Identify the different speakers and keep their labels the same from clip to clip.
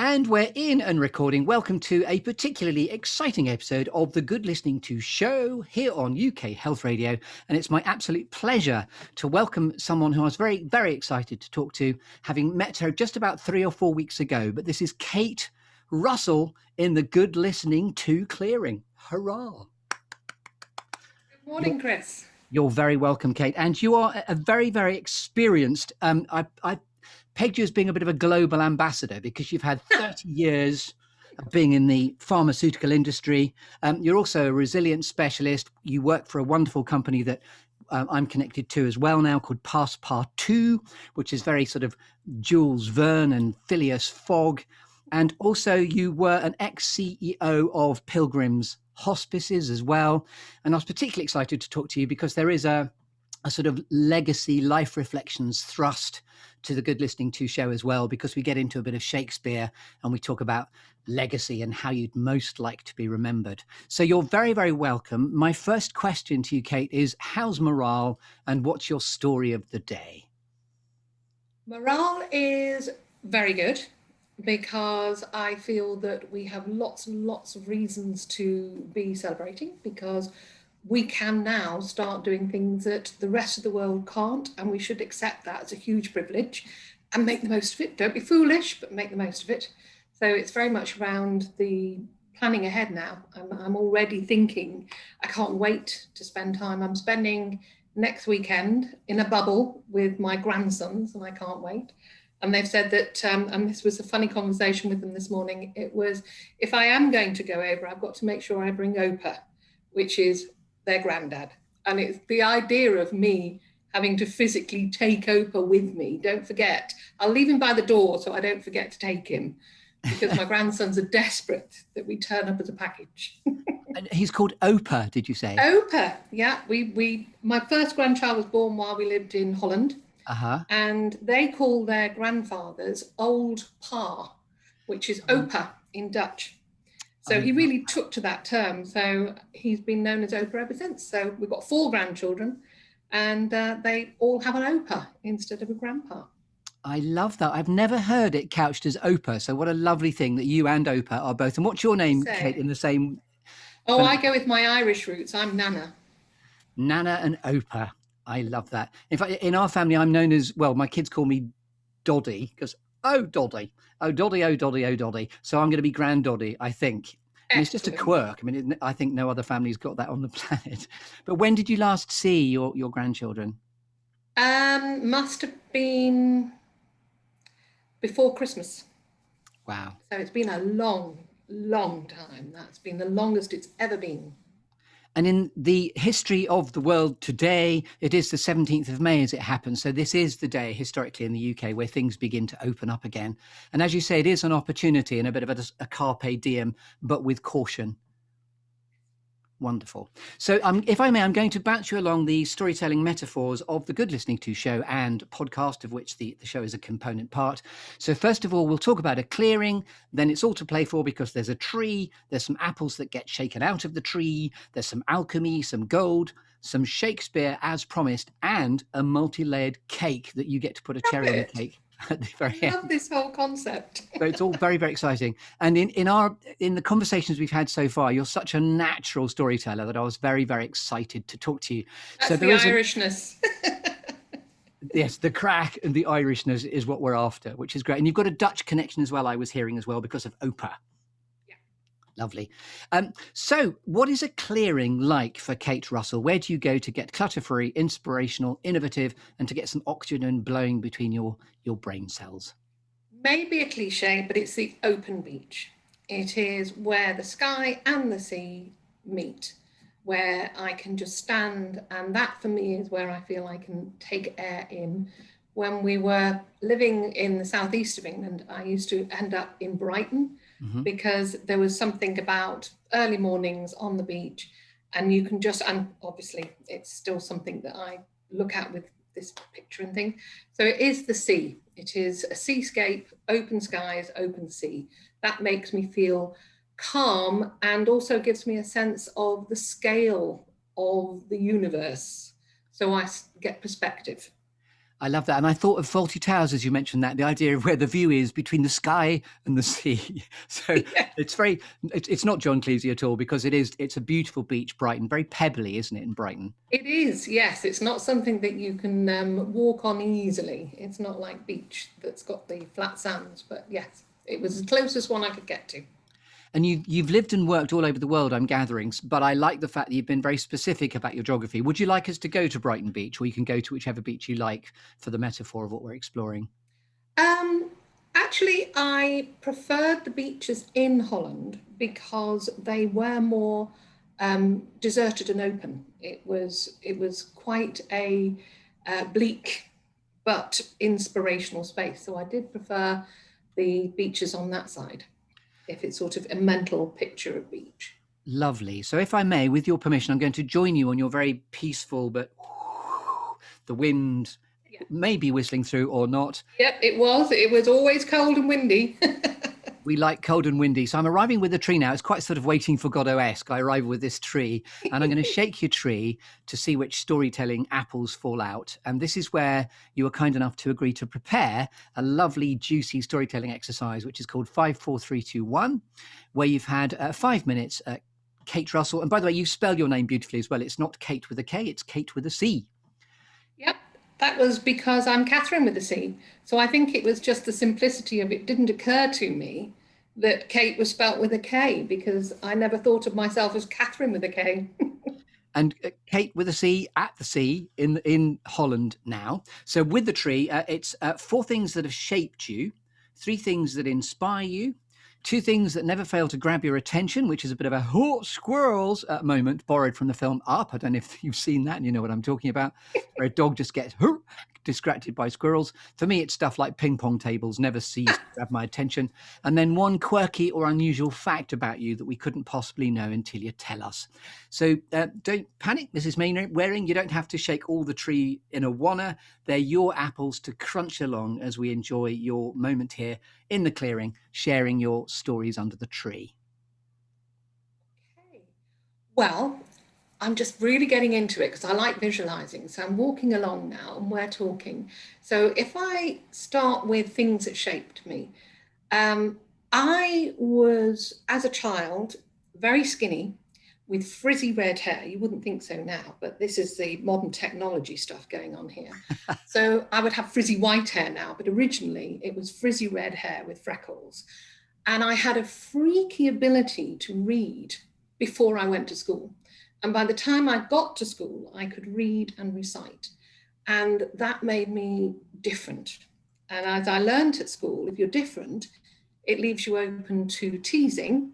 Speaker 1: And we're in and recording. Welcome to a particularly exciting episode of the Good Listening To show here on UK Health Radio. And it's my absolute pleasure to welcome someone who I was very, very excited to talk to, having met her just about 3 or 4 weeks ago. But this is Cate Russell in the Good Listening To Clearing. Hurrah.
Speaker 2: Good morning, Chris.
Speaker 1: You're very welcome, Cate. And you are a very, very experienced, I pegged you as being a bit of a global ambassador because you've had 30 years of being in the pharmaceutical industry. You're also a resilience specialist. You work for a wonderful company that I'm connected to as well now called Passepartout, which is very sort of Jules Verne and Phileas Fogg. And also you were an ex-CEO of Pilgrim's Hospices as well. And I was particularly excited to talk to you because there is a sort of legacy life reflections thrust to the Good Listening To show as well, because we get into a bit of Shakespeare and we talk about legacy and how you'd most like to be remembered. So you're very, very welcome. My first question to you, Cate, is how's morale and what's your story of the day?
Speaker 2: Morale is very good because I feel that we have lots and lots of reasons to be celebrating, because we can now start doing things that the rest of the world can't, and we should accept that as a huge privilege and make the most of it. Don't be foolish, but make the most of it. So it's very much around the planning ahead now. I'm already thinking, I can't wait to spend time. I'm spending next weekend in a bubble with my grandsons, and I can't wait. And they've said that, and this was a funny conversation with them this morning, it was, if I am going to go over, I've got to make sure I bring Opa, which is their granddad. And it's the idea of me having to physically take Opa with me. Don't forget, I'll leave him by the door so I don't forget to take him, because my grandsons are desperate that we turn up as a package.
Speaker 1: And he's called Opa, did you say?
Speaker 2: Opa, yeah. My first grandchild was born while we lived in Holland. And they call their grandfathers Old Pa, which is Opa in Dutch. So he really took to that term. So he's been known as Opa ever since. So we've got 4 grandchildren, and they all have an Opa instead of a grandpa.
Speaker 1: I love that. I've never heard it couched as Opa. So what a lovely thing that you and Opa are both. And what's your name, Cate, in the same?
Speaker 2: Oh, I go with my Irish roots. I'm Nana.
Speaker 1: Nana and Opa. I love that. In fact, in our family, I'm known as, well, my kids call me Doddy because, oh, Doddy. Oh, Doddy, oh, Doddy, oh, Doddy. So I'm going to be Granddoddy, I think. And it's just a quirk. I mean, I think no other family's got that on the planet. But when did you last see your grandchildren?
Speaker 2: Must have been before Christmas.
Speaker 1: Wow.
Speaker 2: So it's been a long, long time. That's been the longest it's ever been.
Speaker 1: And in the history of the world today, it is the 17th of May as it happens. So this is the day historically in the UK where things begin to open up again. And as you say, it is an opportunity and a bit of a carpe diem, but with caution. Wonderful. So if I may, I'm going to bounce you along the storytelling metaphors of the Good Listening To show and podcast, of which the show is a component part. So first of all, we'll talk about a clearing. Then it's all to play for because there's a tree. There's some apples that get shaken out of the tree. There's some alchemy, some gold, some Shakespeare as promised, and a multi-layered cake that you get to put a cherry on the cake. At the very end.
Speaker 2: I love this whole concept.
Speaker 1: So it's all very, very exciting. And in the conversations we've had so far, you're such a natural storyteller that I was very, very excited to talk to you.
Speaker 2: That's
Speaker 1: so
Speaker 2: the Irishness.
Speaker 1: Yes, the crack and the Irishness is what we're after, which is great. And you've got a Dutch connection as well, I was hearing as well, because of Opa.
Speaker 2: Yeah.
Speaker 1: Lovely. So what is a clearing like for Cate Russell? Where do you go to get clutter-free, inspirational, innovative, and to get some oxygen blowing between your brain cells?
Speaker 2: Maybe a cliche, but it's the open beach. It is where the sky and the sea meet, where I can just stand, and that for me is where I feel I can take air in. When we were living in the southeast of England, I used to end up in Brighton because there was something about early mornings on the beach, and you can just, and obviously it's still something that I look at with this picture and thing. So it is the sea. It is a seascape, open skies, open sea. That makes me feel calm and also gives me a sense of the scale of the universe. So I get perspective.
Speaker 1: I love that. And I thought of Faulty Towers as you mentioned that, the idea of where the view is between the sky and the sea. So
Speaker 2: Yeah.
Speaker 1: it's not John Cleese at all, because it's a beautiful beach, Brighton, very pebbly, isn't it, in Brighton?
Speaker 2: It is, yes. It's not something that you can walk on easily. It's not like beach that's got the flat sands, but yes, it was the closest one I could get to.
Speaker 1: And you've lived and worked all over the world, I'm gathering, but I like the fact that you've been very specific about your geography. Would you like us to go to Brighton Beach, or you can go to whichever beach you like for the metaphor of what we're exploring?
Speaker 2: Um, Actually, I preferred the beaches in Holland because they were more deserted and open. It was quite a bleak but inspirational space. So I did prefer the beaches on that side, if it's sort of a mental picture of beach.
Speaker 1: Lovely. So, if I may, with your permission, I'm going to join you on your very peaceful, but the wind
Speaker 2: Yeah.
Speaker 1: may be whistling through or not.
Speaker 2: Yep, it was. It was always cold and windy.
Speaker 1: We like cold and windy. So I'm arriving with the tree now. It's quite sort of Waiting for Godot-esque. I arrive with this tree and I'm going to shake your tree to see which storytelling apples fall out. And this is where you were kind enough to agree to prepare a lovely, juicy storytelling exercise, which is called 54321, where you've had 5 minutes. Cate Russell. And by the way, you spell your name beautifully as well. It's not Kate with a K, it's Kate with a C.
Speaker 2: Yep, that was because I'm Catherine with a C. So I think it was just the simplicity of it didn't occur to me that Kate was spelt with a K, because I never thought of myself as Catherine with a K.
Speaker 1: And Kate with a C at the sea in Holland now. So with the tree, it's 4 things that have shaped you, 3 things that inspire you, 2 things that never fail to grab your attention, which is a bit of a squirrels moment borrowed from the film Up. I don't know if you've seen that and you know what I'm talking about, where a dog just gets distracted by squirrels. For me, it's stuff like ping pong tables never cease to grab my attention. And then 1 quirky or unusual fact about you that we couldn't possibly know until you tell us. So don't panic, Mrs. Mainwaring. You don't have to shake all the tree in a wanna. They're your apples to crunch along as we enjoy your moment here in the clearing, sharing your stories under the tree.
Speaker 2: Okay. Well, I'm just really getting into it because I like visualizing. So I'm walking along now and we're talking. So if I start with things that shaped me, I was, as a child, very skinny with frizzy red hair. You wouldn't think so now, but this is the modern technology stuff going on here. So I would have frizzy white hair now, but originally it was frizzy red hair with freckles. And I had a freaky ability to read before I went to school. And by the time I got to school, I could read and recite. And that made me different. And as I learned at school, if you're different, it leaves you open to teasing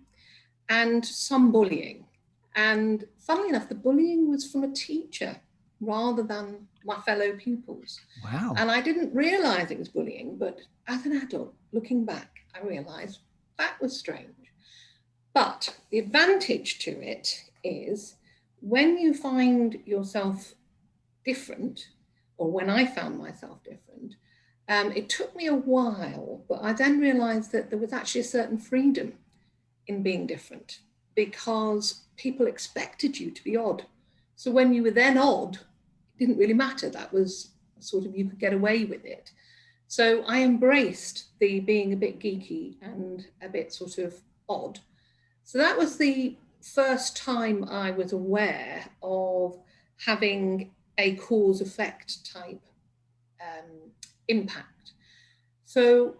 Speaker 2: and some bullying. And funnily enough, the bullying was from a teacher rather than my fellow pupils.
Speaker 1: Wow.
Speaker 2: And I didn't realize it was bullying, but as an adult, looking back, I realized that was strange. But the advantage to it is when you find yourself different, or when I found myself different, it took me a while, but I then realized that there was actually a certain freedom in being different because people expected you to be odd. So when you were then odd, it didn't really matter. That was sort of, you could get away with it. So I embraced the being a bit geeky and a bit sort of odd. So that was the first time I was aware of having a cause effect type impact. So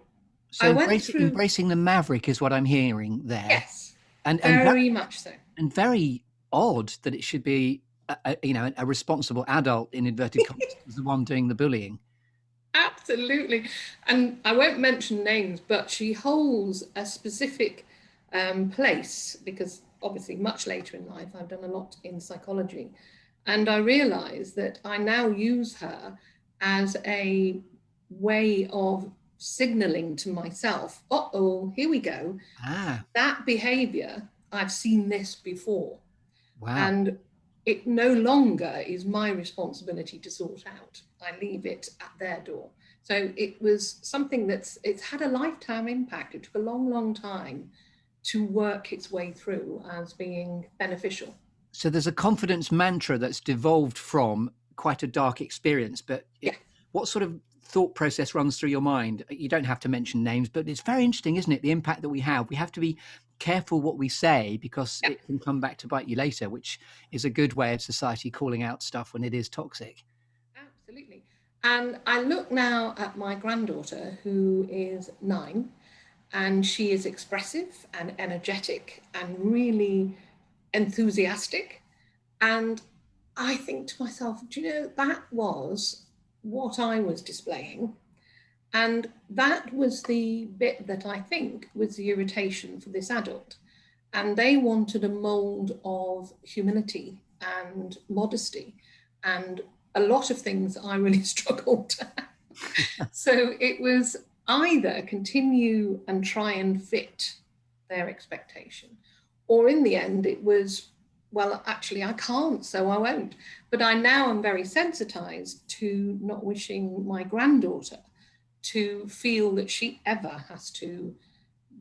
Speaker 2: I went through.
Speaker 1: Embracing the maverick is what I'm hearing there.
Speaker 2: Yes,
Speaker 1: and
Speaker 2: very much so.
Speaker 1: And very odd that it should be a responsible adult, in inverted commas, is the one doing the bullying.
Speaker 2: Absolutely. And I won't mention names, but she holds a specific place because obviously much later in life I've done a lot in psychology, and I realize that I now use her as a way of signaling to myself, uh-oh, here we go. That behavior, I've seen this before.
Speaker 1: Wow.
Speaker 2: And it no longer is my responsibility to sort out. I leave it at their door. So it was something it's had a lifetime impact. It took a long, long time to work its way through as being beneficial.
Speaker 1: So there's a confidence mantra that's devolved from quite a dark experience, but what sort of thought process runs through your mind? You don't have to mention names, but it's very interesting, isn't it? The impact that we have. We have to be careful what we say because
Speaker 2: Yeah,
Speaker 1: it can come back to bite you later, which is a good way of society calling out stuff when it is toxic.
Speaker 2: absolutely. And I look now at my granddaughter, who is 9, and she is expressive and energetic and really enthusiastic. And I think to myself, do you know, that was what I was displaying. And that was the bit that I think was the irritation for this adult. And they wanted a mold of humility and modesty and a lot of things I really struggled. So it was either continue and try and fit their expectation, or in the end, it was, well, actually, I can't, so I won't. But I now am very sensitized to not wishing my granddaughter to feel that she ever has to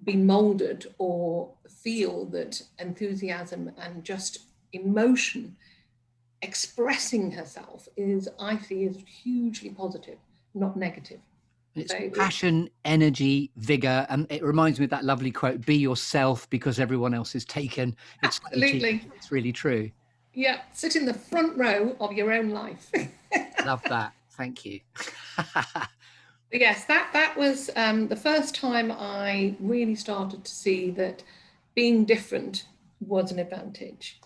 Speaker 2: be molded or feel that enthusiasm and just emotion expressing herself is, I see, is hugely positive, not negative.
Speaker 1: It's
Speaker 2: So
Speaker 1: passion, energy, vigor. And it reminds me of that lovely quote, be yourself because everyone else is taken. It's slightly cheeky,
Speaker 2: absolutely,
Speaker 1: but it's really true.
Speaker 2: yeah, sit in the front row of your own life.
Speaker 1: Love that. Thank you.
Speaker 2: Yes, that was the first time I really started to see that being different was an advantage.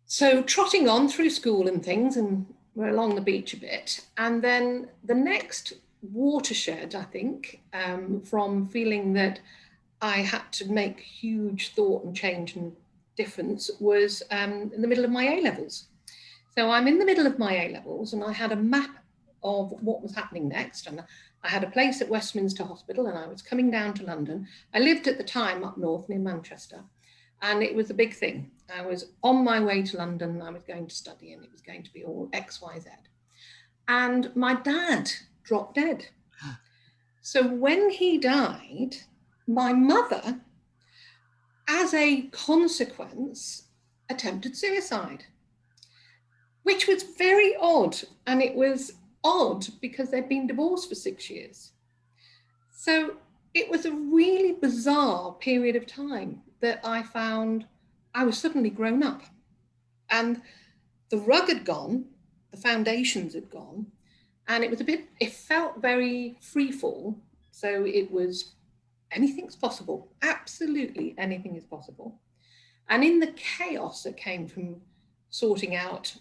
Speaker 2: So trotting on through school and things, and we're along the beach a bit. And then the next watershed, I think, from feeling that I had to make huge thought and change and difference was in the middle of my A levels. So I'm in the middle of my A levels, and I had a map of what was happening next. And I had a place at Westminster Hospital, and I was coming down to London. I lived at the time up north near Manchester, and it was a big thing. I was on my way to London. I was going to study, and it was going to be all X, Y, Z. And my dad dropped dead. So when he died, my mother, as a consequence, attempted suicide, which was very odd. And it was odd because they'd been divorced for 6 years. So it was a really bizarre period of time that I found I was suddenly grown up. And the rug had gone, the foundations had gone, and it was a bit, it felt very free fall. So it was anything's possible. Absolutely anything is possible. And in the chaos that came from sorting out,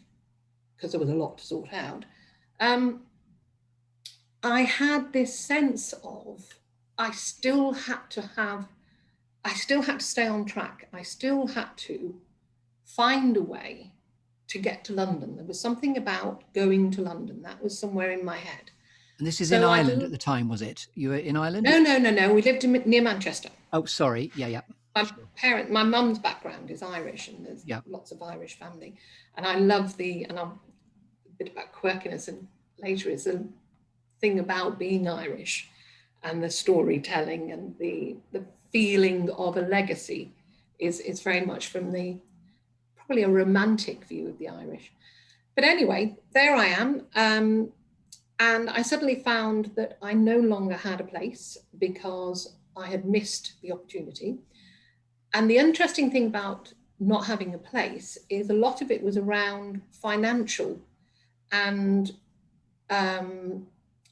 Speaker 2: because there was a lot to sort out, I had this sense of I still had to have, I still had to stay on track. I still had to find a way to get to London. There was something about going to London that was somewhere in my head.
Speaker 1: And this is in
Speaker 2: So I
Speaker 1: Ireland at
Speaker 2: didn't,
Speaker 1: the time, was it? You were in Ireland?
Speaker 2: no. We lived near Manchester.
Speaker 1: Oh, sorry. Yeah, yeah.
Speaker 2: My mum's background is Irish, and there's
Speaker 1: Yeah.
Speaker 2: lots of Irish family. And I love and I'm a bit about quirkiness, and later is a thing about being Irish and the storytelling and the feeling of a legacy is very much from the probably a romantic view of the Irish. But anyway, there I am. And I suddenly found that I no longer had a place because I had missed the opportunity. And the interesting thing about not having a place is a lot of it was around financial and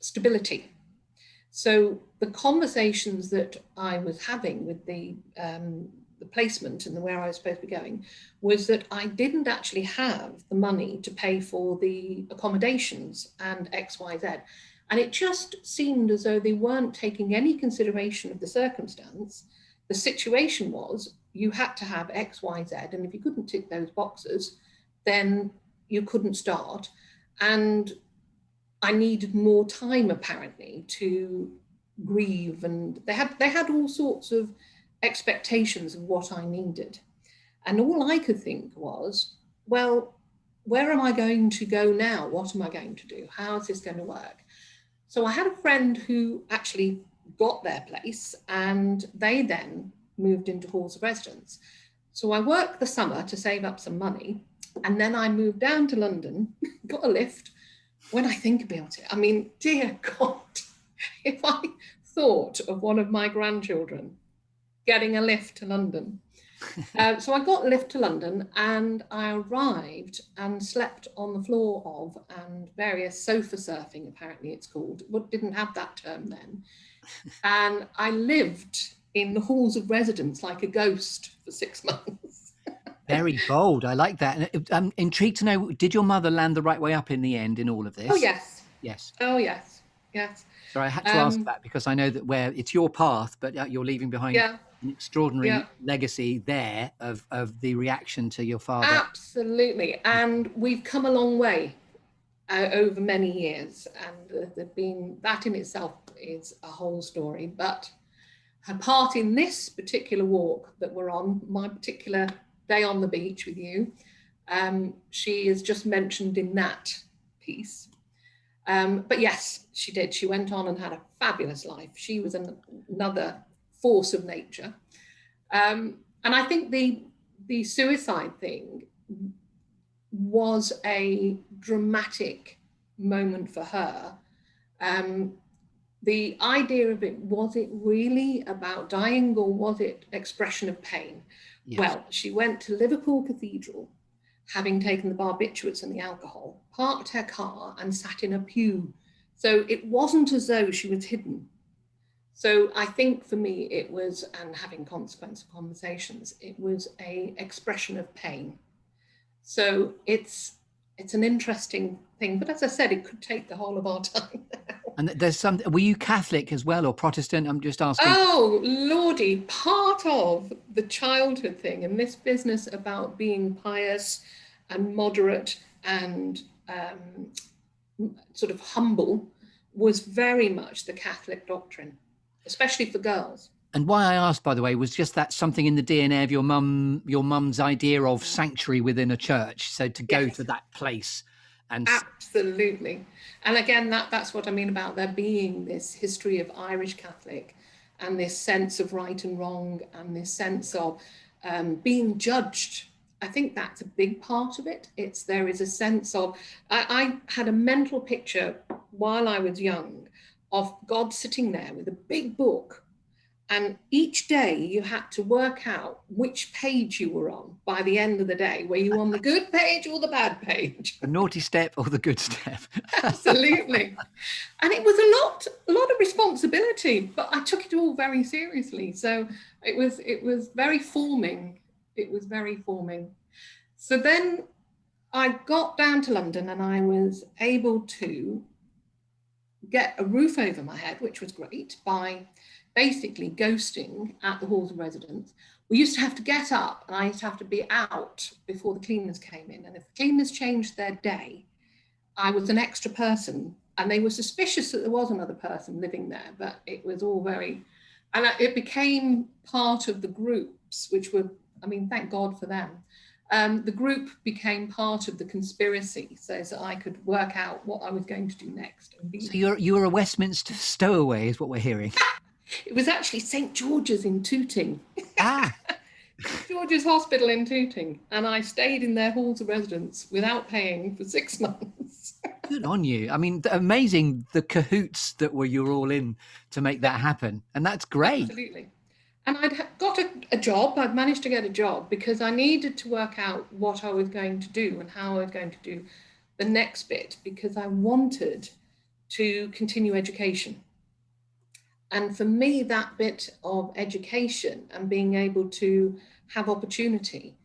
Speaker 2: stability. So the conversations that I was having with the placement and where I was supposed to be going was that I didn't actually have the money to pay for the accommodations and X, Y, Z. And it just seemed as though they weren't taking any consideration of the circumstance. The situation was you had to have X, Y, Z. And if you couldn't tick those boxes, then you couldn't start. And I needed more time apparently to grieve. And they had all sorts of expectations of what I needed. And all I could think was, well, where am I going to go now? What am I going to do? How is this going to work? So I had a friend who actually got their place, and they then moved into halls of residence. So I worked the summer to save up some money, and then I moved down to London, got a lift, when I think about it, I mean, dear God, if I thought of one of my grandchildren getting a lift to London. So I got a lift to London and I arrived and slept on the floor of, and various sofa surfing, apparently it's called, but didn't have that term then. And I lived in the halls of residence like a ghost for 6 months.
Speaker 1: Very bold. I like that. And I'm intrigued to know, did your mother land the right way up in the end in all of
Speaker 2: Oh,
Speaker 1: this?
Speaker 2: yes.
Speaker 1: Yes.
Speaker 2: Oh, yes. Yes.
Speaker 1: Sorry, I had to ask that because I know that where it's your path, but you're leaving behind
Speaker 2: Yeah.
Speaker 1: an extraordinary
Speaker 2: Yeah.
Speaker 1: legacy there of the reaction to your father.
Speaker 2: Absolutely. And we've come a long way over many years. And there's been that in itself is a whole story. But her part in this particular walk that we're on, my particular day on the beach with you, she is just mentioned in that piece. But yes, she did. She went on and had a fabulous life. She was another force of nature. And I think the suicide thing was a dramatic moment for her. The idea of it, was it really about dying or was it expression of pain?
Speaker 1: Yes.
Speaker 2: Well, she went to Liverpool Cathedral, having taken the barbiturates and the alcohol, parked her car and sat in a pew. So it wasn't as though she was hidden. So I think for me it was, and having consequential conversations, it was a expression of pain. So it's an interesting thing, but as I said, it could take the whole of our time.
Speaker 1: And there's some, were you Catholic as well or Protestant? I'm just asking.
Speaker 2: Oh, Lordy, part of the childhood thing and this business about being pious and moderate and sort of humble was very much the Catholic doctrine, especially for girls.
Speaker 1: And why I asked, by the way, was just that something in the DNA of your mum's idea of sanctuary within a church. So to go
Speaker 2: Yes.
Speaker 1: to that place and
Speaker 2: Absolutely. And again, that's what I mean about there being this history of Irish Catholic and this sense of right and wrong and this sense of being judged. I think that's a big part of it. There is a sense of, I had a mental picture while I was young of God sitting there with a big book. And each day you had to work out which page you were on by the end of the day. Were you on the good page or the bad page?
Speaker 1: the naughty step or the good step.
Speaker 2: Absolutely. And it was a lot of responsibility, but I took it all very seriously. So it was very forming. It was very forming. So then I got down to London and I was able to get a roof over my head, which was great, by basically ghosting at the halls of residence. We used to have to get up and I used to have to be out before the cleaners came in. And if the cleaners changed their day, I was an extra person and they were suspicious that there was another person living there, but it was all very, and it became part of the groups, which were, I mean, thank God for them. The group became part of the conspiracy so that I could work out what I was going to do next.
Speaker 1: So you were a Westminster stowaway is what we're hearing.
Speaker 2: It was actually St. George's in Tooting.
Speaker 1: Ah.
Speaker 2: George's Hospital in Tooting. And I stayed in their halls of residence without paying for 6 months.
Speaker 1: Good on you. I mean, amazing the cahoots that you're all in to make that happen. And that's great.
Speaker 2: Absolutely. And I'd got a job. I'd managed to get a job because I needed to work out what I was going to do and how I was going to do the next bit because I wanted to continue education. And for me, that bit of education and being able to have opportunity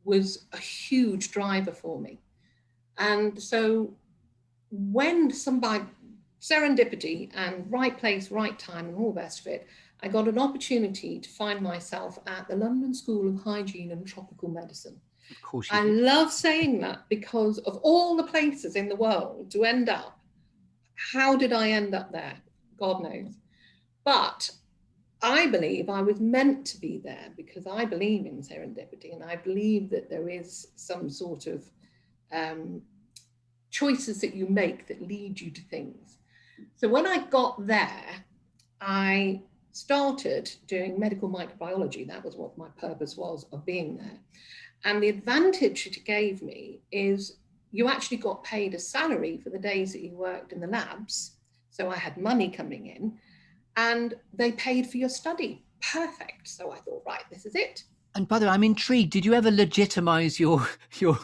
Speaker 2: was a huge driver for me. And so when somebody, serendipity and right place, right time and all the rest of it, I got an opportunity to find myself at the London School of Hygiene and Tropical Medicine.
Speaker 1: Of course
Speaker 2: I love saying that because of all the places in the world to end up, how did I end up there? God knows. But I believe I was meant to be there because I believe in serendipity and I believe that there is some sort of choices that you make that lead you to things. So when I got there, I started doing medical microbiology. That was what my purpose was of being there. And the advantage it gave me is you actually got paid a salary for the days that you worked in the labs. So I had money coming in, and they paid for your study. Perfect. So I thought, right, this is it.
Speaker 1: And by the way, I'm intrigued. Did you ever legitimize your your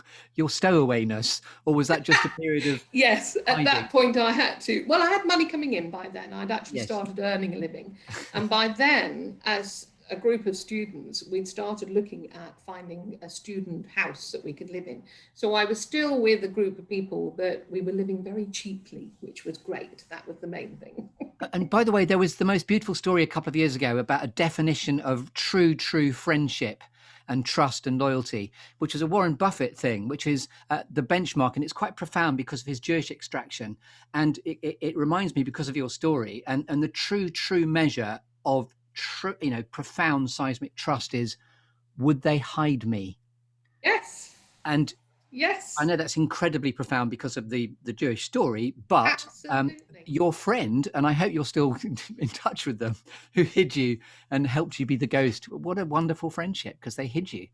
Speaker 1: stowawayness, or was that just a period of
Speaker 2: Yes, at
Speaker 1: hiding?
Speaker 2: that point I had to. Well, I had money coming in by then. I'd actually
Speaker 1: Yes.
Speaker 2: started earning a living. And by then, as a group of students, we'd started looking at finding a student house that we could live in. So I was still with a group of people, but we were living very cheaply, which was great. That was the main thing.
Speaker 1: And by the way, there was the most beautiful story a couple of years ago about a definition of true friendship and trust and loyalty, which is a Warren Buffett thing, which is the benchmark. And it's quite profound because of his Jewish extraction. And it reminds me, because of your story, and the true measure of profound seismic trust is, would they hide me?
Speaker 2: Yes.
Speaker 1: And I
Speaker 2: Yes.
Speaker 1: know that's incredibly profound because of the Jewish story, but
Speaker 2: Absolutely.
Speaker 1: your friend, and I hope you're still in touch with them, who hid you and helped you be the ghost. What a wonderful friendship, because they hid you.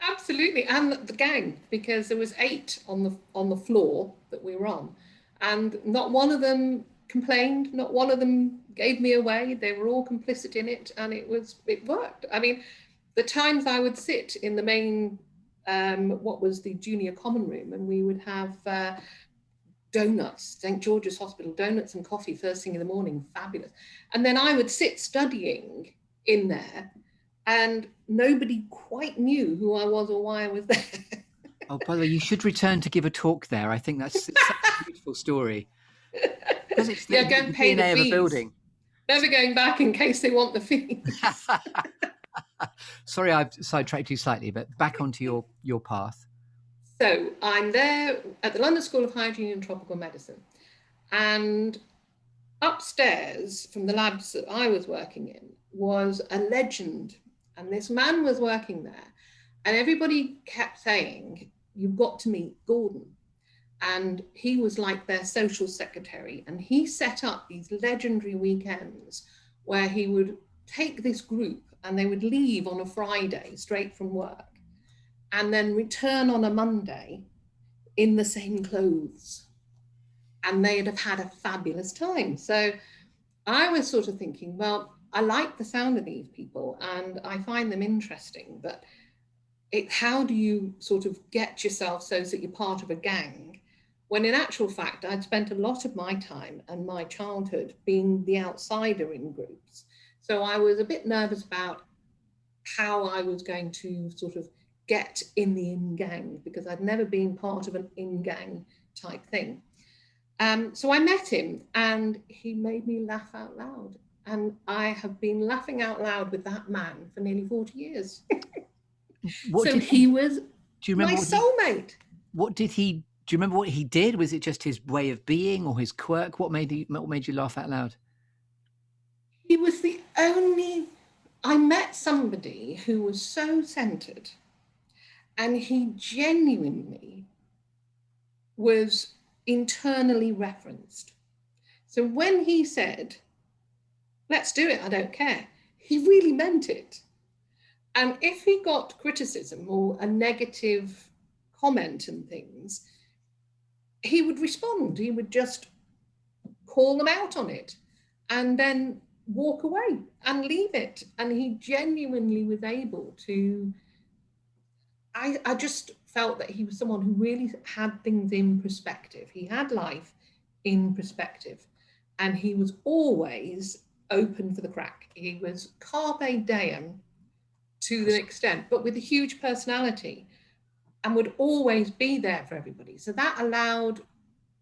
Speaker 2: Absolutely, and the gang, because there was 8 on the floor that we were on, and not one of them complained, not one of them gave me away. They were all complicit in it, and it worked. I mean, the times I would sit in the main, what was the junior common room, and we would have donuts, St George's Hospital, donuts and coffee first thing in the morning, fabulous. And then I would sit studying in there, and nobody quite knew who I was or why I was there.
Speaker 1: Oh, by the way, you should return to give a talk there. I think it's such a beautiful story, because it's
Speaker 2: Yeah, go and
Speaker 1: the
Speaker 2: pay the
Speaker 1: DNA of a
Speaker 2: fees.
Speaker 1: building.
Speaker 2: Never going back in case they want the fees.
Speaker 1: Sorry, I've sidetracked you slightly, but back onto your path.
Speaker 2: So I'm there at the London School of Hygiene and Tropical Medicine, and upstairs from the labs that I was working in was a legend. And this man was working there. And everybody kept saying, "You've got to meet Gordon." And he was like their social secretary. And he set up these legendary weekends where he would take this group and they would leave on a Friday straight from work and then return on a Monday in the same clothes. And they'd have had a fabulous time. So I was sort of thinking, well, I like the sound of these people and I find them interesting, but how do you sort of get yourself so that you're part of a gang? When in actual fact, I'd spent a lot of my time and my childhood being the outsider in groups. So I was a bit nervous about how I was going to sort of get in the in gang because I'd never been part of an in gang type thing. So I met him and he made me laugh out loud. And I have been laughing out loud with that man for nearly 40 years.
Speaker 1: What
Speaker 2: So
Speaker 1: did he?
Speaker 2: he was
Speaker 1: Do you
Speaker 2: my
Speaker 1: remember
Speaker 2: soulmate.
Speaker 1: what did he? Do you remember what he did? Was it just his way of being or his quirk? What made you laugh out loud?
Speaker 2: He was the only, I met somebody who was so centered and he genuinely was internally referenced. So when he said, "Let's do it, I don't care," he really meant it. And if he got criticism or a negative comment and things, he would respond. He would just call them out on it and then walk away and leave it. And he genuinely was able to. I just felt that he was someone who really had things in perspective. He had life in perspective. And he was always open for the crack. He was carpe diem to the extent, but with a huge personality and would always be there for everybody. So that allowed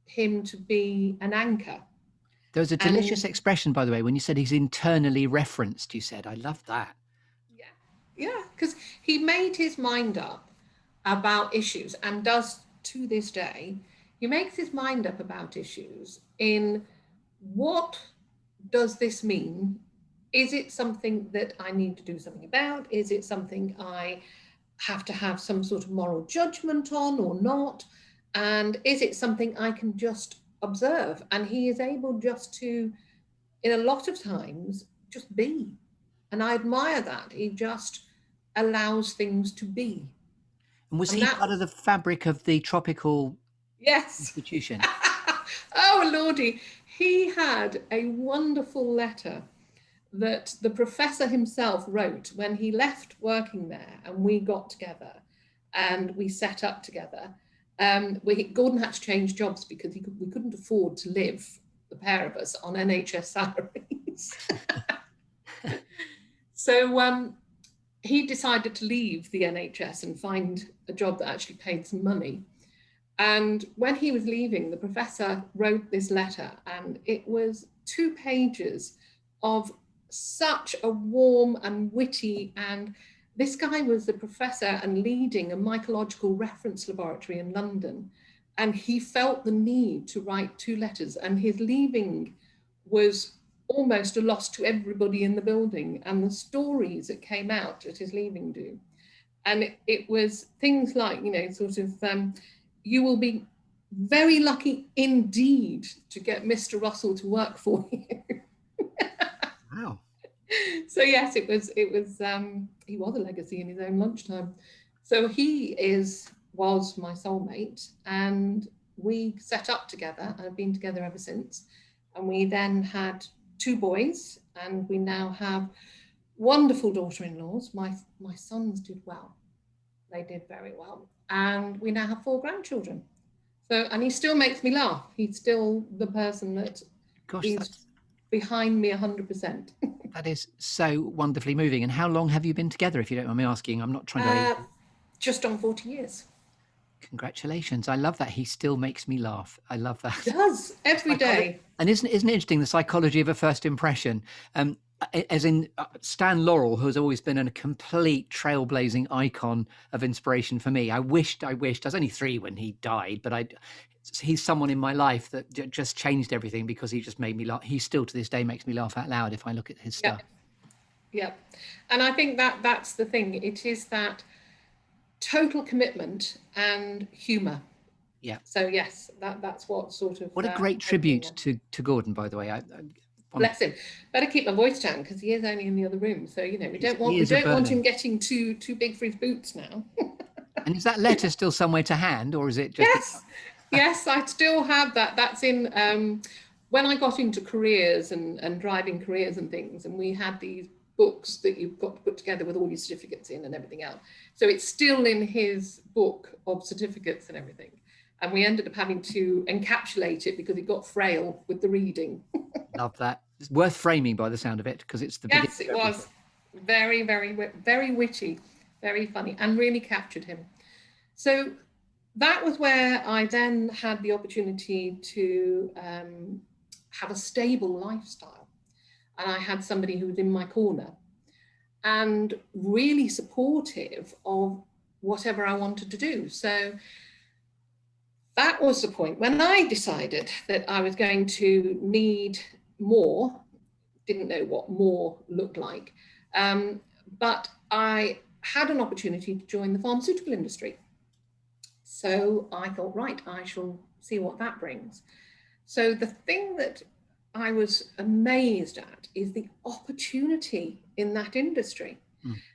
Speaker 2: him to be an anchor.
Speaker 1: There was a delicious
Speaker 2: And
Speaker 1: expression, by the way, when you said he's internally referenced. You said, "I love that."
Speaker 2: yeah, yeah, because he made his mind up about issues and does to this day. He makes his mind up about issues in what does this mean? Is it something that I need to do something about? Is it something I have to have some sort of moral judgment on or not? And is it something I can just observe? And he is able just to, in a lot of times, just be. And I admire that. He just allows things to be.
Speaker 1: And was
Speaker 2: And
Speaker 1: he
Speaker 2: that
Speaker 1: part of the fabric of the tropical
Speaker 2: Yes.
Speaker 1: institution?
Speaker 2: Oh, Lordy. He had a wonderful letter that the professor himself wrote when he left working there and we got together and we set up together. Gordon had to change jobs because we couldn't afford to live, the pair of us, on NHS salaries. So he decided to leave the NHS and find a job that actually paid some money. And when he was leaving, the professor wrote this letter, and it was 2 pages of such a warm and witty, and this guy was the professor and leading a mycological reference laboratory in London. And he felt the need to write 2 letters, and his leaving was almost a loss to everybody in the building, and the stories that came out at his leaving do. And it was things like, sort of, you will be very lucky indeed to get Mr. Russell to work for you.
Speaker 1: Wow.
Speaker 2: So yes, he was a legacy in his own lunchtime. So he was my soulmate, and we set up together and have been together ever since. And we then had 2 boys, and we now have wonderful daughter-in-laws. My sons did well. They did very well. And we now have 4 grandchildren. So, and he still makes me laugh. He's still the person that is behind me 100%.
Speaker 1: That is so wonderfully moving. And how long have you been together, if you don't mind me asking? I'm not trying to...
Speaker 2: Just on 40 years.
Speaker 1: Congratulations. I love that. He still makes me laugh. I love that.
Speaker 2: He does, every day.
Speaker 1: And isn't it interesting, the psychology of a first impression? As in Stan Laurel, who has always been a complete trailblazing icon of inspiration for me. I wished, I was only 3 when he died, but he's someone in my life that just changed everything because he just made me laugh. He still to this day makes me laugh out loud if I look at his stuff.
Speaker 2: Yeah. And I think that's the thing. It is that total commitment and humor.
Speaker 1: Yeah.
Speaker 2: So yes, that's what sort of...
Speaker 1: What a great tribute to Gordon, by the way.
Speaker 2: Bless him. Better keep my voice down because he is only in the other room. So, we don't want him getting too big for his boots now.
Speaker 1: And is that letter still somewhere to hand, or is it just...
Speaker 2: Yes, I still have that. That's in when I got into careers and driving careers and things, and we had these books that you've got to put together with all your certificates in and everything else. So it's still in his book of certificates and everything. And we ended up having to encapsulate it because it got frail with the reading.
Speaker 1: Love that. It's worth framing by the sound of it, because it's the
Speaker 2: Yes, it was very, very, very witty, very funny, and really captured him. So that was where I then had the opportunity to have a stable lifestyle. And I had somebody who was in my corner and really supportive of whatever I wanted to do. So that was the point when I decided that I was going to need more. Didn't know what more looked like, but I had an opportunity to join the pharmaceutical industry. So I thought, right, I shall see what that brings. So the thing that I was amazed at is the opportunity in that industry.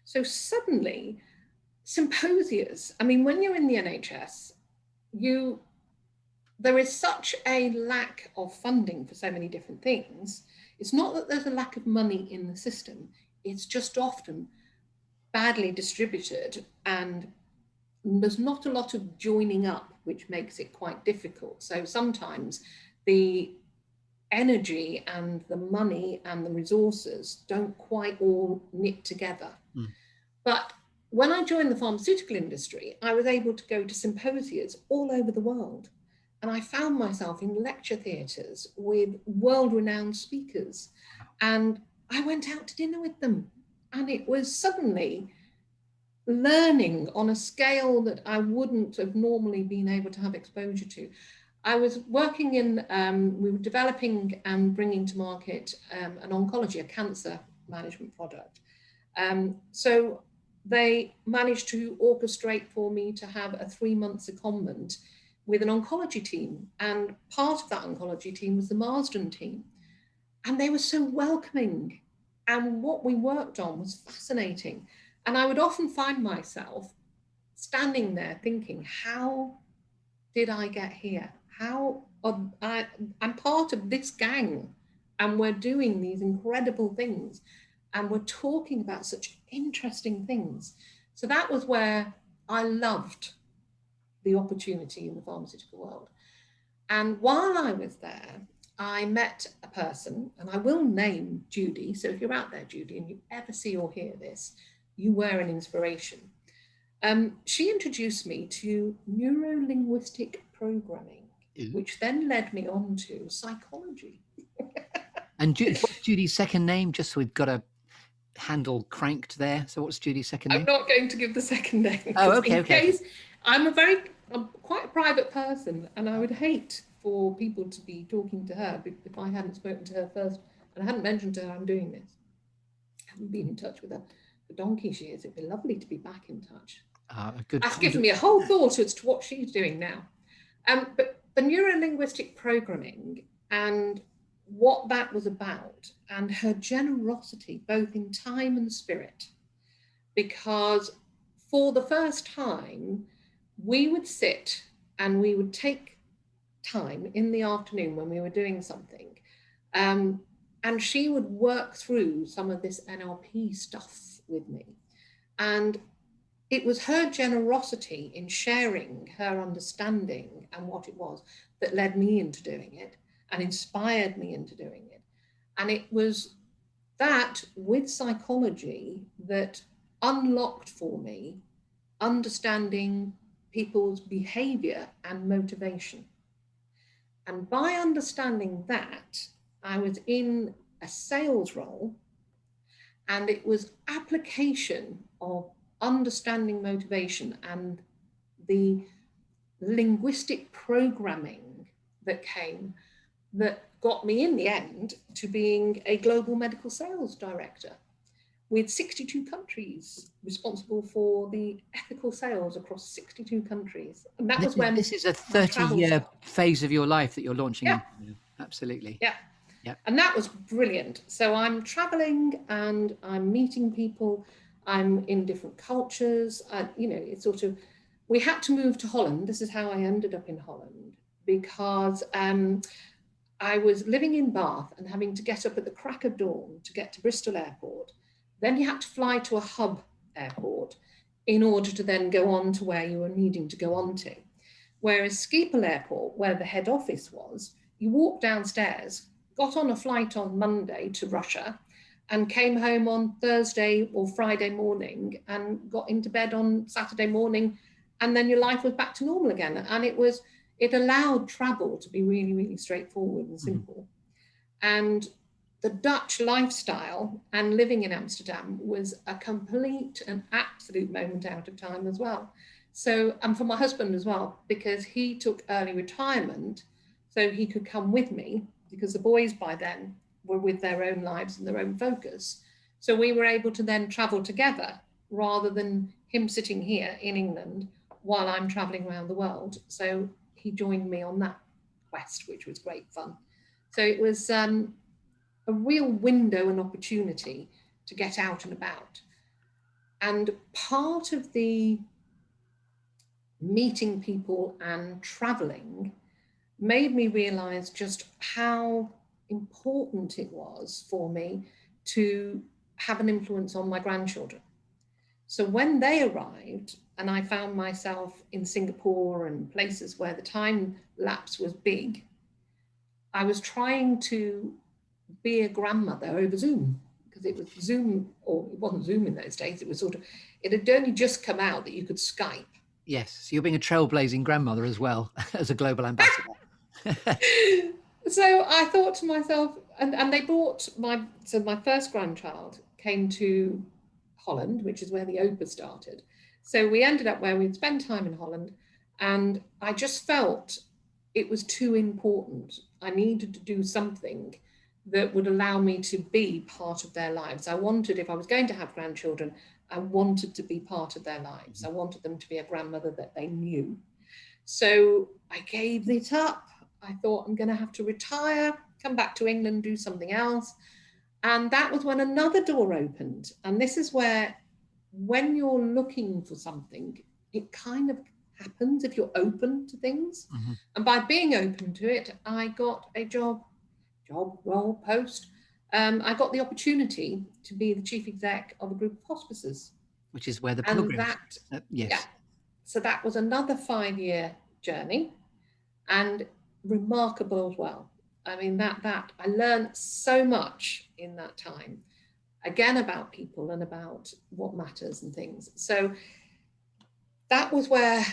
Speaker 2: So suddenly, symposias, I mean, when you're in the NHS, there is such a lack of funding for so many different things. It's not that there's a lack of money in the system, it's just often badly distributed, and there's not a lot of joining up, which makes it quite difficult. So sometimes the energy and the money and the resources don't quite all knit together. But when I joined the pharmaceutical industry, I was able to go to symposias all over the world. And I found myself in lecture theatres with world-renowned speakers. And I went out to dinner with them. And it was suddenly learning on a scale that I wouldn't have normally been able to have exposure to. I was working we were developing and bringing to market an oncology, a cancer management product. So they managed to orchestrate for me to have a 3-month secondment with an oncology team. And part of that oncology team was the Marsden team. And they were so welcoming. And what we worked on was fascinating. And I would often find myself standing there thinking, how did I get here? I'm part of this gang, and we're doing these incredible things, and we're talking about such interesting things. So that was where I loved the opportunity in the pharmaceutical world. And while I was there, I met a person, and I will name Judy. So if you're out there, Judy, and you ever see or hear this, you were an inspiration. She introduced me to neuro-linguistic programming, which then led me on to psychology.
Speaker 1: And what's Judy's second name? Just so we've got a handle cranked there. So what's Judy's second name?
Speaker 2: I'm not going to give the second name.
Speaker 1: Oh, okay, okay.
Speaker 2: I'm quite a private person, and I would hate for people to be talking to her if I hadn't spoken to her first, and I hadn't mentioned to her I'm doing this. I haven't been in touch with her for donkey years. It'd be lovely to be back in touch. That's given me a whole thought as to what she's doing now. But the neuro-linguistic programming and what that was about, and her generosity, both in time and spirit, because for the first time, we would sit and we would take time in the afternoon when we were doing something, and she would work through some of this NLP stuff with me. And it was her generosity in sharing her understanding and what it was that led me into doing it and inspired me into doing it. And it was that with psychology that unlocked for me understanding people's behavior and motivation. And by understanding that, I was in a sales role, and it was application of understanding motivation and the linguistic programming that came that got me in the end to being a global medical sales director with 62 countries responsible for the ethical sales across 62 countries. And that was when
Speaker 1: this is a 30-year phase of your life that you're launching into. Absolutely.
Speaker 2: Yeah. And that was brilliant. So I'm traveling and I'm meeting people. I'm in different cultures. It's sort of, we had to move to Holland. This is how I ended up in Holland, because I was living in Bath and having to get up at the crack of dawn to get to Bristol Airport. Then you had to fly to a hub airport in order to then go on to where you were needing to go on to. Whereas Schiphol Airport, where the head office was, you walked downstairs, got on a flight on Monday to Russia, and came home on Thursday or Friday morning and got into bed on Saturday morning, and then your life was back to normal again. And it allowed travel to be really, really straightforward and simple. And the Dutch lifestyle and living in Amsterdam was a complete and absolute moment out of time as well. So, and for my husband as well, because he took early retirement so he could come with me, because the boys by then were with their own lives and their own focus. So we were able to then travel together rather than him sitting here in England while I'm traveling around the world. So he joined me on that quest, which was great fun. So it was a real window and opportunity to get out and about. And part of the meeting people and traveling made me realize just how important it was for me to have an influence on my grandchildren. So when they arrived and I found myself in Singapore and places where the time lapse was big, I was trying to be a grandmother over Zoom, because it was Zoom, or it wasn't Zoom in those days. It was it had only just come out that you could Skype.
Speaker 1: Yes, so you're being a trailblazing grandmother as well as a global ambassador.
Speaker 2: So I thought to myself, and they brought my first grandchild came to Holland, which is where the OPA started. So we ended up where we'd spend time in Holland, and I just felt it was too important. I needed to do something that would allow me to be part of their lives. I wanted, if I was going to have grandchildren, I wanted to be part of their lives. I wanted them to be a grandmother that they knew. So I gave it up. I thought, I'm going to have to retire, come back to England, do something else. And that was when another door opened. And this is where, when you're looking for something, it kind of happens if you're open to things.
Speaker 1: Hmm.
Speaker 2: And by being open to it, I got a role, post. I got the opportunity to be the chief exec of a group of hospices.
Speaker 1: Which is where the
Speaker 2: And
Speaker 1: pilgrims.
Speaker 2: that, yeah,
Speaker 1: Yes.
Speaker 2: so that was another 5-year journey and remarkable as well. I mean, that I learned so much in that time, again, about people and about what matters and things. So that was where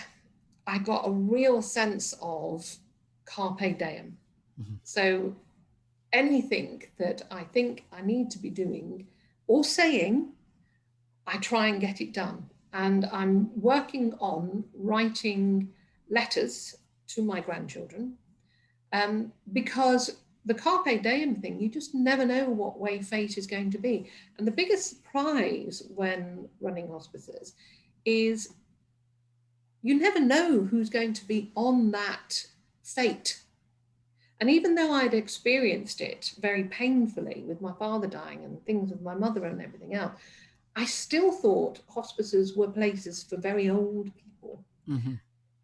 Speaker 2: I got a real sense of carpe diem.
Speaker 1: Hmm.
Speaker 2: So anything that I think I need to be doing or saying, I try and get it done. And I'm working on writing letters to my grandchildren, because the carpe diem thing, you just never know what way fate is going to be. And the biggest surprise when running hospices is you never know who's going to be on that fate. And even though I'd experienced it very painfully with my father dying and things with my mother and everything else, I still thought hospices were places for very old people.
Speaker 1: Hmm.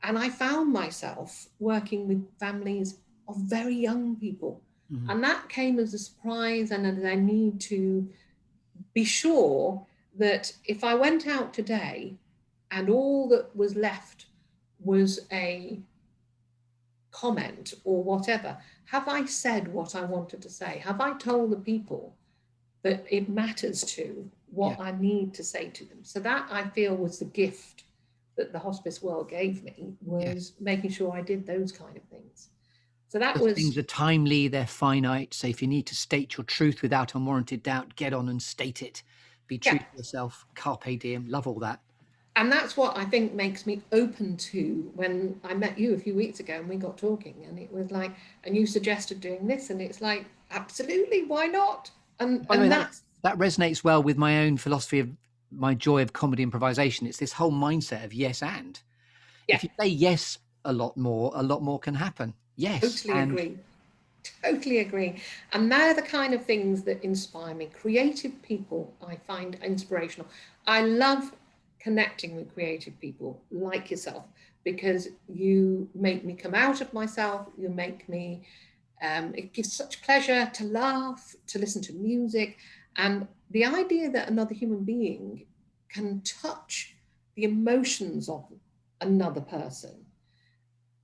Speaker 2: And I found myself working with families of very young people.
Speaker 1: Hmm.
Speaker 2: And that came as a surprise, and as I need to be sure that if I went out today and all that was left was a comment or whatever, have I said what I wanted to say? Have I told the people that it matters to
Speaker 1: Yeah.
Speaker 2: what I need to say to them? So that, I feel, was the gift that the hospice world gave me,
Speaker 1: Yes.
Speaker 2: was making sure I did those kind of things. So that
Speaker 1: Those things
Speaker 2: was,
Speaker 1: are timely, they're finite. So if you need to state your truth without unwarranted doubt, get on and state it. Be true
Speaker 2: yeah.
Speaker 1: to yourself. Carpe diem. Love all that.
Speaker 2: And that's what I think makes me open to, when I met you a few weeks ago and we got talking, and it was like, and you suggested doing this, and it's like, absolutely, why not? And
Speaker 1: By the way, that
Speaker 2: that's,
Speaker 1: that resonates well with my own philosophy of my joy of comedy improvisation. It's this whole mindset of yes and.
Speaker 2: yeah,
Speaker 1: If you say yes a lot more can happen. Yes.
Speaker 2: totally
Speaker 1: And
Speaker 2: agree. Totally agree. And they're the kind of things that inspire me. Creative people, I find inspirational. I love connecting with creative people like yourself, because you make me come out of myself. You make me, it gives such pleasure to laugh, to listen to music. And the idea that another human being can touch the emotions of another person,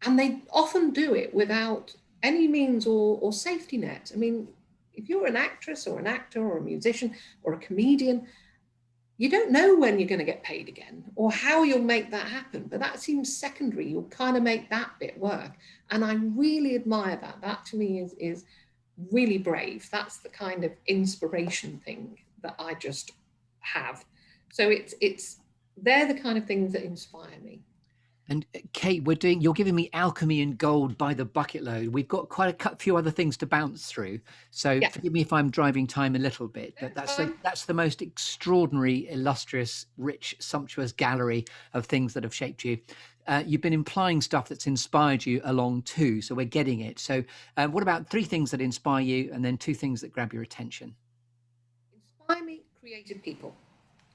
Speaker 2: and they often do it without any means or safety net. I mean, if you're an actress or an actor or a musician or a comedian, you don't know when you're going to get paid again or how you'll make that happen. But that seems secondary. You'll kind of make that bit work. And I really admire that. That to me is really brave. That's the kind of inspiration thing that I just have. So it's they're the kind of things that inspire me.
Speaker 1: Kate, you're giving me alchemy and gold by the bucket load. We've got quite a few other things to bounce through. So
Speaker 2: Yeah,
Speaker 1: forgive me if I'm driving time a little bit, but
Speaker 2: it's fine.
Speaker 1: that's the most extraordinary, illustrious, rich, sumptuous gallery of things that have shaped you. You've been implying stuff that's inspired you along too. So we're getting it. So what about 3 things that inspire you and then 2 things that grab your attention?
Speaker 2: Inspire me, creative people,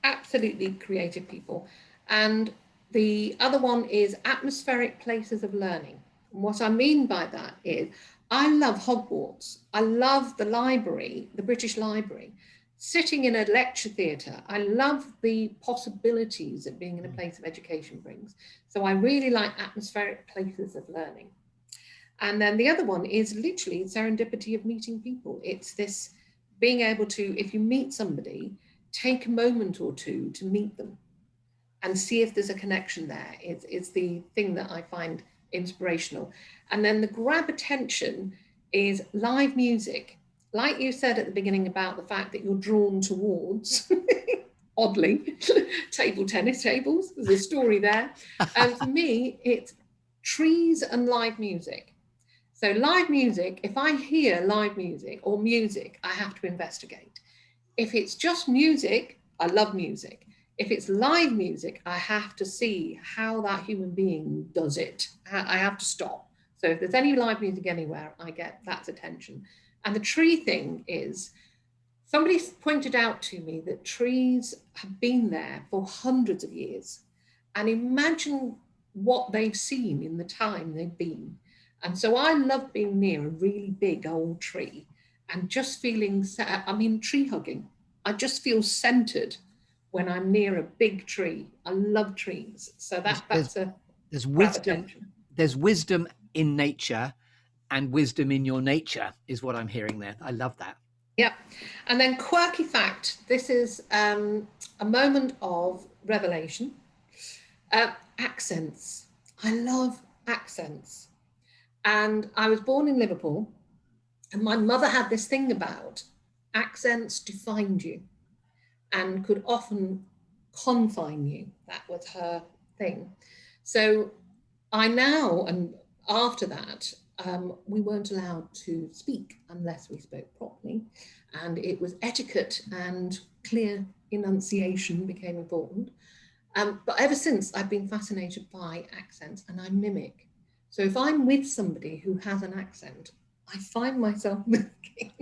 Speaker 2: absolutely creative people. And the other one is atmospheric places of learning. And what I mean by that is, I love Hogwarts. I love the library, the British Library. Sitting in a lecture theatre, I love the possibilities that being in a place of education brings. So I really like atmospheric places of learning. And then the other one is literally serendipity of meeting people. It's this being able to, if you meet somebody, take a moment or two to meet them and see if there's a connection there. It's the thing that I find inspirational. And then the grab attention is live music. Like you said at the beginning about the fact that you're drawn towards, oddly, table tennis tables. There's a story there. And for me, it's trees and live music. So live music, if I hear live music or music, I have to investigate. If it's just music, I love music. If it's live music, I have to see how that human being does it. I have to stop. So if there's any live music anywhere, I get that's attention. And the tree thing is, somebody pointed out to me that trees have been there for hundreds of years. and imagine what they've seen in the time they've been. And so I love being near a really big old tree and just feeling, I mean, tree hugging. I just feel centered when I'm near a big tree. I love trees. So that's a
Speaker 1: there's
Speaker 2: grab
Speaker 1: wisdom.
Speaker 2: attention.
Speaker 1: There's wisdom in nature, and wisdom in your nature is what I'm hearing there. I love that.
Speaker 2: Yep. And then quirky fact. This is a moment of revelation. Accents. I love accents. And I was born in Liverpool, and my mother had this thing about accents defined you and could often confine you. That was her thing. So I now, and after that, we weren't allowed to speak unless we spoke properly. And it was etiquette and clear enunciation became important. But ever since, I've been fascinated by accents, and I mimic. So if I'm with somebody who has an accent, I find myself mimicking,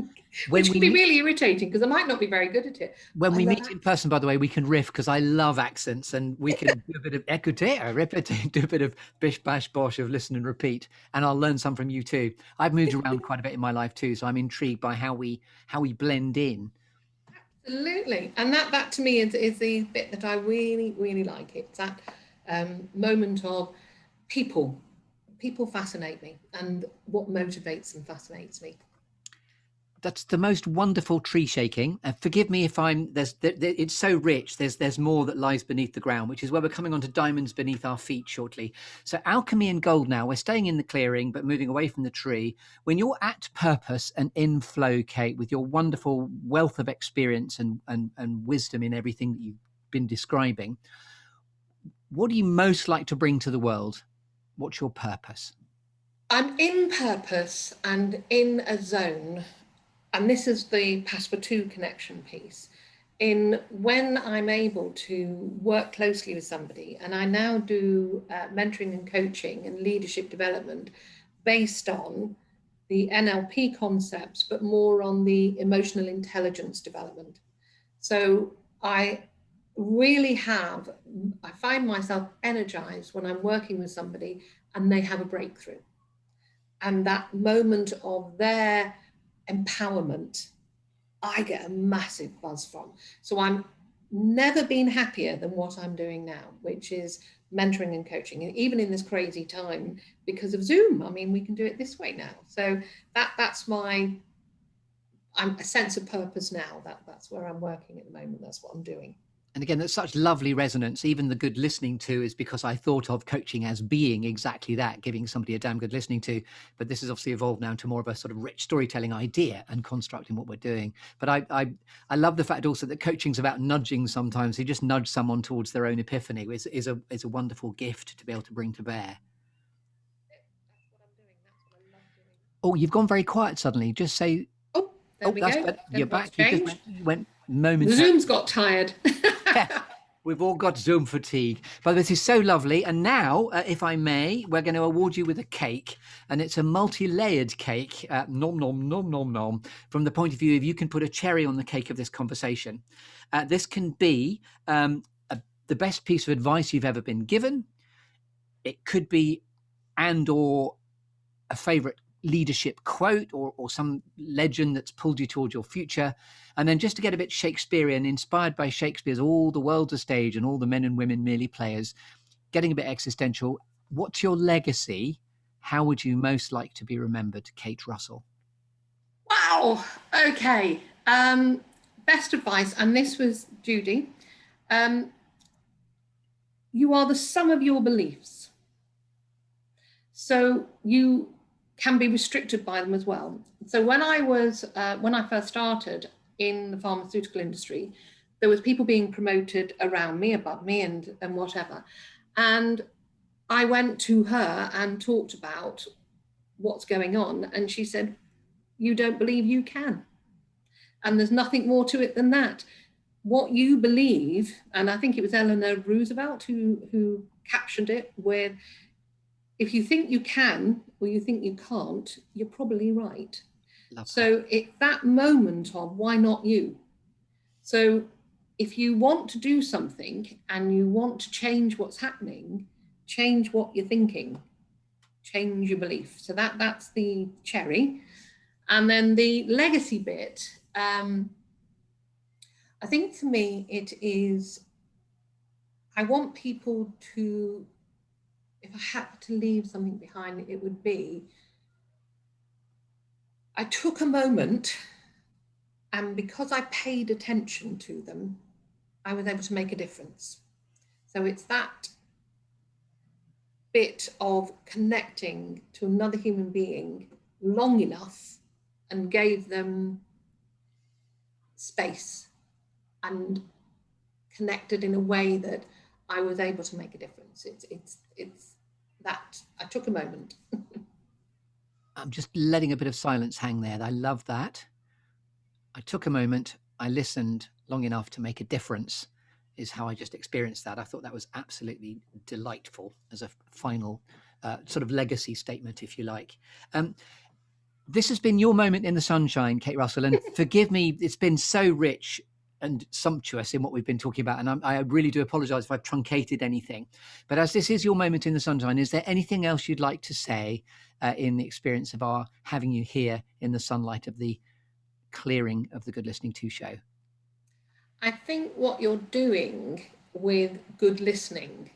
Speaker 2: which can be really irritating because I might not be very good at it.
Speaker 1: When we meet in person, by the way, we can riff because I love accents, and we can do a bit of écouter, répéter, do a bit of bish, bash, bosh of listen and repeat, and I'll learn some from you too. I've moved around quite a bit in my life too, so I'm intrigued by how we blend in.
Speaker 2: Absolutely, and that to me is the bit that I really, really like. It's that moment of people. People fascinate me, and what motivates them fascinates me.
Speaker 1: That's the most wonderful tree shaking. And forgive me if it's so rich. There's more that lies beneath the ground, which is where we're coming on to diamonds beneath our feet shortly. So alchemy and gold now. We're staying in the clearing, but moving away from the tree. When you're at purpose and in flow, Cate, with your wonderful wealth of experience and wisdom in everything that you've been describing, what do you most like to bring to the world? What's your purpose?
Speaker 2: I'm in purpose and in a zone, and this is the Passepartout connection piece, in when I'm able to work closely with somebody, and I now do mentoring and coaching and leadership development based on the NLP concepts, but more on the emotional intelligence development. So I I find myself energized when I'm working with somebody and they have a breakthrough. And that moment of their empowerment, I get a massive buzz from. So I'm never been happier than what I'm doing now, which is mentoring and coaching, and even in this crazy time because of Zoom. I mean, we can do it this way now. So that's I'm a sense of purpose now. That's where I'm working at the moment. That's what I'm doing.
Speaker 1: And again, there's such lovely resonance. Even the good listening to is because I thought of coaching as being exactly that, giving somebody a damn good listening to. But this has obviously evolved now to more of a sort of rich storytelling idea and constructing what we're doing. But I love the fact also that coaching's about nudging sometimes. You just nudge someone towards their own epiphany is a wonderful gift to be able to bring to bear.
Speaker 2: That's what I'm doing. That's what I love doing.
Speaker 1: Oh, you've gone very quiet suddenly. Just say,
Speaker 2: oh, there we go.
Speaker 1: You're back.
Speaker 2: You
Speaker 1: just went momentarily.
Speaker 2: The Zoom's got tired.
Speaker 1: We've all got Zoom fatigue. But this is so lovely. And now, if I may, we're going to award you with a cake. And it's a multi-layered cake, nom, nom, nom, nom, nom, from the point of view of you can put a cherry on the cake of this conversation. This can be the best piece of advice you've ever been given. It could be or a favorite leadership quote or some legend that's pulled you towards your future. And then just to get a bit Shakespearean, inspired by Shakespeare's All the World's a Stage and all the men and women merely players, getting a bit existential. What's your legacy? How would you most like to be remembered, Cate Russell?
Speaker 2: Wow. Okay. Best advice, and this was Judy. You are the sum of your beliefs. So you can be restricted by them as well. So when I first started in the pharmaceutical industry, there was people being promoted around me, above me, and whatever. And I went to her and talked about what's going on. And she said, you don't believe you can. And there's nothing more to it than that. What you believe, and I think it was Eleanor Roosevelt who captioned it with, if you think you can or you think you can't, you're probably right. So it's that moment of why not you? So if you want to do something and you want to change what's happening, change what you're thinking, change your belief. So that's the cherry. And then the legacy bit, I think for me, it is, I want people to, if I had to leave something behind, it would be, I took a moment, and because I paid attention to them, I was able to make a difference. So it's that bit of connecting to another human being long enough and gave them space and connected in a way that I was able to make a difference. It's that I took a moment.
Speaker 1: I'm just letting a bit of silence hang there. I love that. I took a moment, I listened long enough to make a difference, is how I just experienced that. I thought that was absolutely delightful as a final sort of legacy statement, if you like. This has been your moment in the sunshine, Cate Russell, and forgive me, it's been so rich and sumptuous in what we've been talking about, and I really do apologise if I've truncated anything. But as this is your moment in the sunshine, is there anything else you'd like to say in the experience of our having you here in the sunlight of the clearing of the Good Listening To show?
Speaker 2: I think what you're doing with good listening,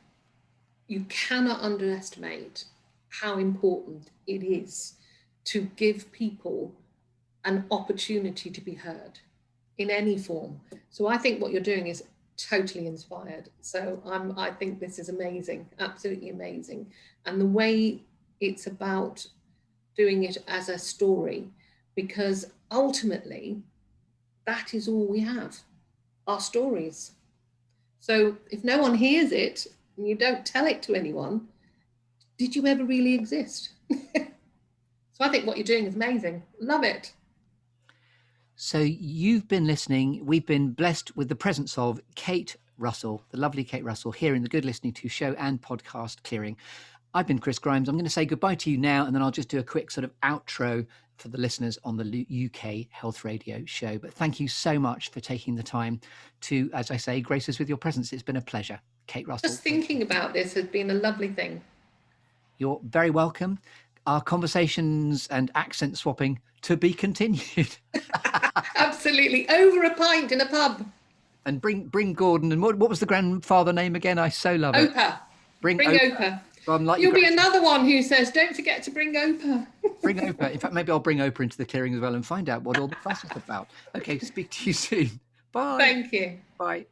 Speaker 2: you cannot underestimate how important it is to give people an opportunity to be heard in any form. So I think what you're doing is totally inspired. So I think this is amazing, absolutely amazing. And the way it's about doing it as a story, because ultimately that is all we have, our stories. So if no one hears it and you don't tell it to anyone, did you ever really exist? So I think what you're doing is amazing. Love it.
Speaker 1: So you've been listening. We've been blessed with the presence of Cate Russell, the lovely Cate Russell, here in the Good Listening To show and podcast Clearing. I've been Chris Grimes. I'm going to say goodbye to you now, and then I'll just do a quick sort of outro for the listeners on the UK Health Radio show. But thank you so much for taking the time to, as I say, grace us with your presence. It's been a pleasure. Cate Russell.
Speaker 2: Just thinking about this has been a lovely thing.
Speaker 1: You're very welcome. Our conversations and accent swapping to be continued.
Speaker 2: Absolutely. Over a pint in a pub.
Speaker 1: And bring Gordon. And what was the grandfather name again? I so love it.
Speaker 2: Opa. Bring
Speaker 1: Opa.
Speaker 2: Opa.
Speaker 1: Well, like
Speaker 2: you'll be another one who says, don't forget to bring Opa.
Speaker 1: Bring Opa. In fact, maybe I'll bring Opa into the clearing as well and find out what all the fuss is about. Okay, speak to you soon. Bye.
Speaker 2: Thank you.
Speaker 1: Bye.